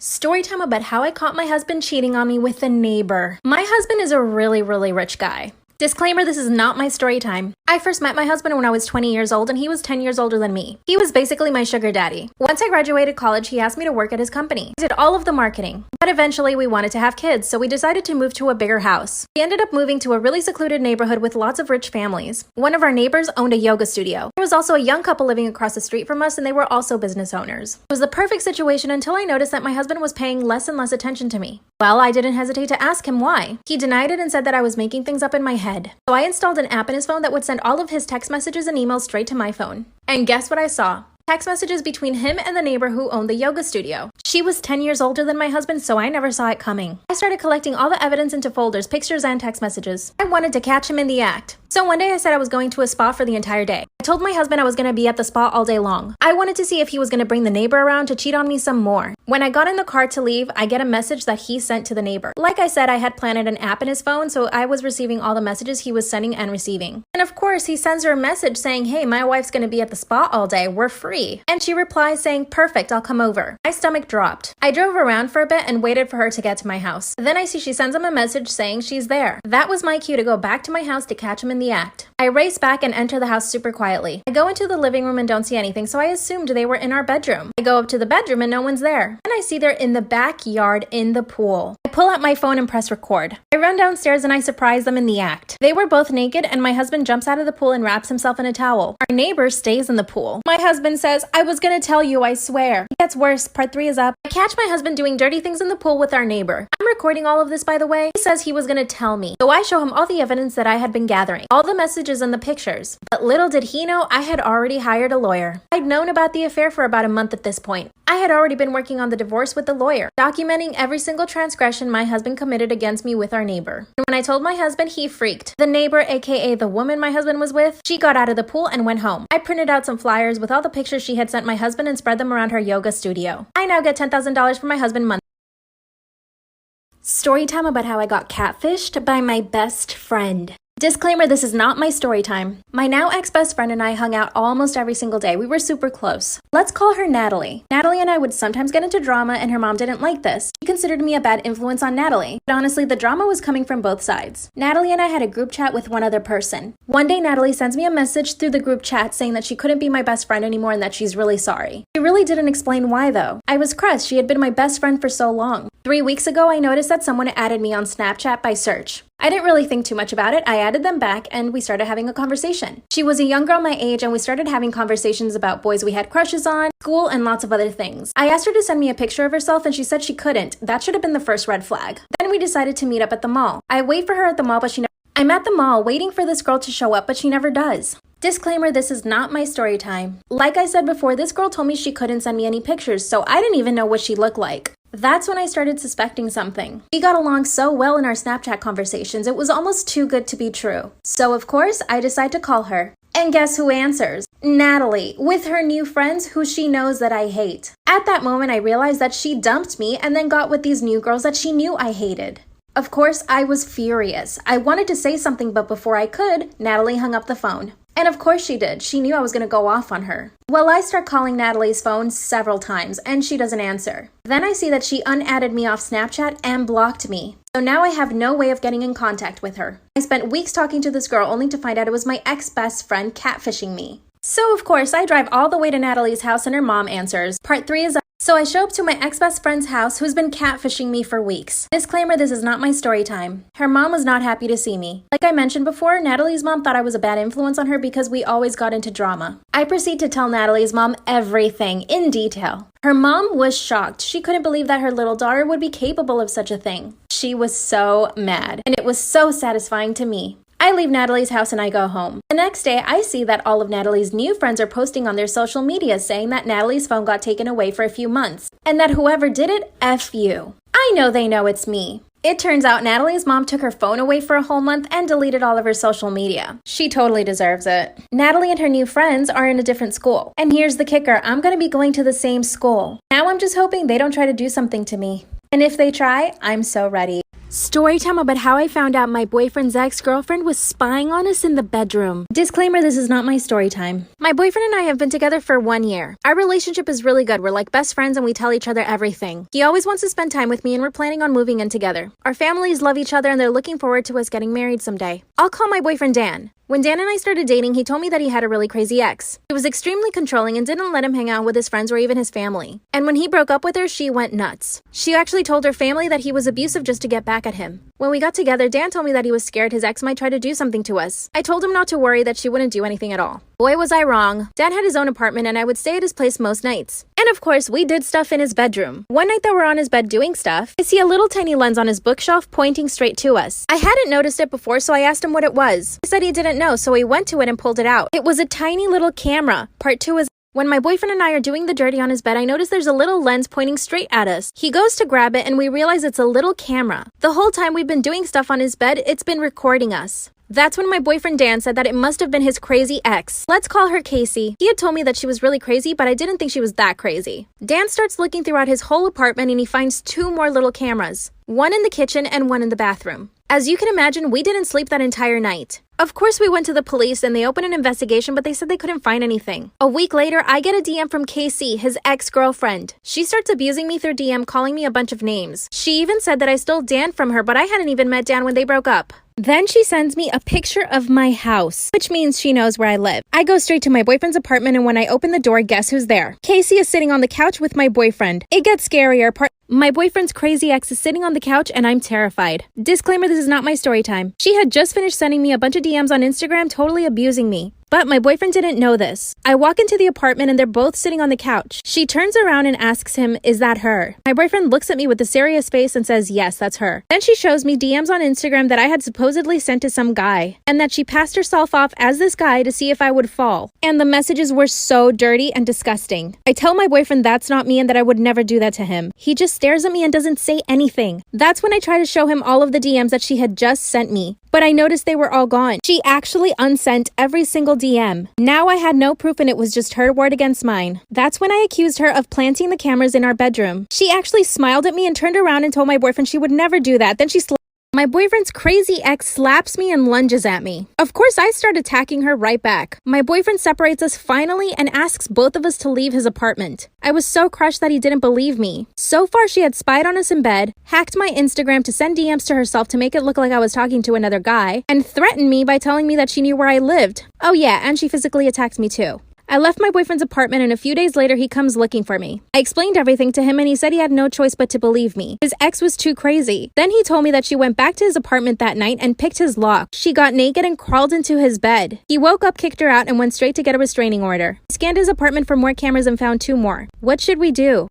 Story time about how I caught my husband cheating on me with a neighbor. My husband is a really rich guy. Disclaimer, this is not my story time. I first met my husband when I was 20 years old and he was 10 years older than me. He was basically my sugar daddy. Once I graduated college, he asked me to work at his company. I did all of the marketing. But eventually we wanted to have kids, so we decided to move to a bigger house. We ended up moving to a really secluded neighborhood with lots of rich families. One of our neighbors owned a yoga studio. There was also a young couple living across the street from us and they were also business owners. It was the perfect situation until I noticed that my husband was paying less and less attention to me. Well, I didn't hesitate to ask him why. He denied it and said that I was making things up in my head. So I installed an app in his phone that would send all of his text messages and emails straight to my phone. And guess what I saw? Text messages between him and the neighbor who owned the yoga studio. She was 10 years older than my husband, so I never saw it coming. I started collecting all the evidence into folders, pictures, and text messages. I wanted to catch him in the act. So one day I said I was going to a spa for the entire day. I told my husband I was going to be at the spa all day long. I wanted to see if he was going to bring the neighbor around to cheat on me some more. When I got in the car to leave, I get a message that he sent to the neighbor. Like I said, I had planted an app in his phone, so I was receiving all the messages he was sending and receiving. And of course, he sends her a message saying, "Hey, my wife's going to be at the spa all day. We're free." And she replies saying, "Perfect, I'll come over." My stomach dropped. I drove around for a bit and waited for her to get to my house. Then I see she sends him a message saying she's there. That was my cue to go back to my house to catch him in the act. I race back and enter the house super quietly. I go into the living room and don't see anything, so I assumed they were in our bedroom. I go up to the bedroom and no one's there. And I see they're in the backyard in the pool. I pull out my phone and press record. I run downstairs and I surprise them in the act. They were both naked and my husband jumps out of the pool and wraps himself in a towel. Our neighbor stays in the pool. My husband says, "I was gonna tell you, I swear." It gets worse. Part 3 is up. I catch my husband doing dirty things in the pool with our neighbor. I'm recording all of this, by the way. He says he was gonna tell me. So I show him all the evidence that I had been gathering, all the messages and the pictures. But little did he know I had already hired a lawyer. I'd known about the affair for about a month at this point. I had already been working on the divorce with the lawyer, documenting every single transgression my husband committed against me with our neighbor. And when I told my husband, he freaked. The neighbor, aka the woman my husband was with, she got out of the pool and went home. I printed out some flyers with all the pictures she had sent my husband and spread them around her yoga studio. I now get $10,000 from my husband monthly. Story time about how I got catfished by my best friend. Disclaimer, this is not my story time. My now ex-best friend and I hung out almost every single day. We were super close. Let's call her Natalie. Natalie and I would sometimes get into drama and her mom didn't like this. She considered me a bad influence on Natalie. But honestly, the drama was coming from both sides. Natalie and I had a group chat with one other person. One day, Natalie sends me a message through the group chat saying that she couldn't be my best friend anymore and that she's really sorry. She really didn't explain why though. I was crushed. She had been my best friend for so long. 3 weeks ago, I noticed that someone added me on Snapchat by search. I didn't really think too much about it. I added them back and we started having a conversation. She was a young girl my age and we started having conversations about boys we had crushes on, school, and lots of other things. I asked her to send me a picture of herself and she said she couldn't. That should have been the first red flag. Then we decided to meet up at the mall. I wait for her at the mall, but I'm at the mall waiting for this girl to show up, but she never does. Disclaimer, this is not my story time. Like I said before, this girl told me she couldn't send me any pictures, so I didn't even know what she looked like. That's when I started suspecting something. We got along so well in our Snapchat conversations, it was almost too good to be true. So of course, I decide to call her. And guess who answers? Natalie, with her new friends who she knows that I hate. At that moment, I realized that she dumped me and then got with these new girls that she knew I hated. Of course, I was furious. I wanted to say something, but before I could, Natalie hung up the phone. And of course she did. She knew I was going to go off on her. Well, I start calling Natalie's phone several times, and she doesn't answer. Then I see that she unadded me off Snapchat and blocked me. So now I have no way of getting in contact with her. I spent weeks talking to this girl only to find out it was my ex-best friend catfishing me. So of course, I drive all the way to Natalie's house and her mom answers. Part 3 is up. So I show up to my ex-best friend's house who's been catfishing me for weeks. Disclaimer, this is not my story time. Her mom was not happy to see me. Like I mentioned before, Natalie's mom thought I was a bad influence on her because we always got into drama. I proceed to tell Natalie's mom everything in detail. Her mom was shocked. She couldn't believe that her little daughter would be capable of such a thing. She was so mad, and it was so satisfying to me. I leave Natalie's house and I go home. The next day, I see that all of Natalie's new friends are posting on their social media saying that Natalie's phone got taken away for a few months, and that whoever did it, F you. I know they know it's me. It turns out Natalie's mom took her phone away for a whole month and deleted all of her social media. She totally deserves it. Natalie and her new friends are in a different school. And here's the kicker, I'm gonna be going to the same school. Now I'm just hoping they don't try to do something to me. And if they try, I'm so ready. Story time about how I found out my boyfriend's ex-girlfriend was spying on us in the bedroom. Disclaimer, this is not my story time. My boyfriend and I have been together for 1 year. Our relationship is really good. We're like best friends and we tell each other everything. He always wants to spend time with me and we're planning on moving in together. Our families love each other and they're looking forward to us getting married someday. I'll call my boyfriend Dan. When Dan and I started dating, he told me that he had a really crazy ex. He was extremely controlling and didn't let him hang out with his friends or even his family. And when he broke up with her, she went nuts. She actually told her family that he was abusive just to get back at him. When we got together, Dan told me that he was scared his ex might try to do something to us. I told him not to worry, that she wouldn't do anything at all. Boy, was I wrong. Dan had his own apartment and I would stay at his place most nights. And of course, we did stuff in his bedroom. One night that we're on his bed doing stuff, I see a little tiny lens on his bookshelf pointing straight to us. I hadn't noticed it before, so I asked him what it was. He said he didn't know, so he went to it and pulled it out. It was a tiny little camera. Part 2 is when my boyfriend and I are doing the dirty on his bed, I notice there's a little lens pointing straight at us. He goes to grab it and we realize it's a little camera. The whole time we've been doing stuff on his bed, it's been recording us. That's when my boyfriend Dan said that it must have been his crazy ex. Let's call her Casey. He had told me that she was really crazy, but I didn't think she was that crazy. Dan starts looking throughout his whole apartment and he finds 2 more little cameras. One in the kitchen and one in the bathroom. As you can imagine, we didn't sleep that entire night. Of course, we went to the police and they opened an investigation, but they said they couldn't find anything. A week later, I get a DM from Casey, his ex-girlfriend. She starts abusing me through DM, calling me a bunch of names. She even said that I stole Dan from her, but I hadn't even met Dan when they broke up. Then she sends me a picture of my house, which means she knows where I live. I go straight to my boyfriend's apartment, and when I open the door, guess who's there? Casey is sitting on the couch with my boyfriend. It gets scarier. My boyfriend's crazy ex is sitting on the couch and I'm terrified. Disclaimer, this is not my story time. She had just finished sending me a bunch of DMs on Instagram totally abusing me. But my boyfriend didn't know this. I walk into the apartment and they're both sitting on the couch. She turns around and asks him, "Is that her?" My boyfriend looks at me with a serious face and says, "Yes, that's her." Then she shows me DMs on Instagram that I had supposedly sent to some guy, and that she passed herself off as this guy to see if I would fall. And the messages were so dirty and disgusting. I tell my boyfriend that's not me and that I would never do that to him. He just stares at me and doesn't say anything. That's when I try to show him all of the DMs that she had just sent me. But I noticed they were all gone. She actually unsent every single DM. Now I had no proof and it was just her word against mine. That's when I accused her of planting the cameras in our bedroom. She actually smiled at me and turned around and told my boyfriend she would never do that. Then she My boyfriend's crazy ex slaps me and lunges at me. Of course, I start attacking her right back. My boyfriend separates us finally and asks both of us to leave his apartment. I was so crushed that he didn't believe me. So far, she had spied on us in bed, hacked my Instagram to send DMs to herself to make it look like I was talking to another guy, and threatened me by telling me that she knew where I lived. Oh yeah, and she physically attacked me too. I left my boyfriend's apartment and a few days later he comes looking for me. I explained everything to him and he said he had no choice but to believe me. His ex was too crazy. Then he told me that she went back to his apartment that night and picked his lock. She got naked and crawled into his bed. He woke up, kicked her out, and went straight to get a restraining order. He scanned his apartment for more cameras and found 2 more. What should we do?